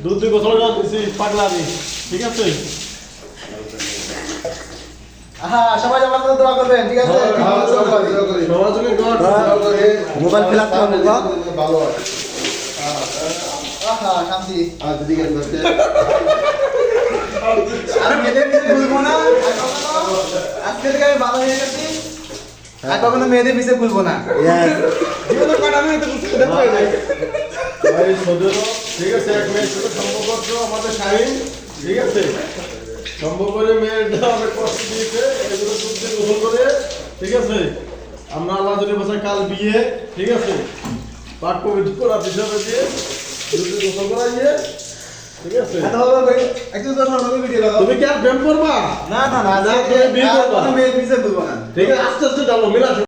দুধ দুই গোসল দিছি পাগলা দি ঠিক আছে সবাই আমার জন্য দোয়া করবেন ঠিক আছে সবার জন্য মোবাইল ফিলাপ করুন ভালো হয় শান্তি আর মেয়েদের পিছে ভুলবো না আজকে থেকে আমি ভালো হয়ে গেছি আর কখনো মেয়েদের পিছে ভুলবো না জীবনে কাটানো এটা ভাই সদর ঠিক আছে এক মেয়ের সাথে সম্পর্ক আমাদের শাহিন ঠিক আছে সম্ভব করে মেয়েটা অনেক কষ্ট দিয়েছে এগুলো দুধ দিয়ে গোসল করে ঠিক আছে আমরা আল্লাহ যদি বসাই কাল বিয়ে ঠিক আছে পাক পবিত্র করা হিসাবে দিয়ে দুধ দিয়ে গোসল করাইয়ে ঠিক আছে একটু তো নরমাল ভিডিও লাগাও তুমি কি আর প্রেম করবা না না না তুমি বিয়ে করবা মেয়ের পিছে ভুলবো না ঠিক আছে আস্তে আস্তে যাবো মিলা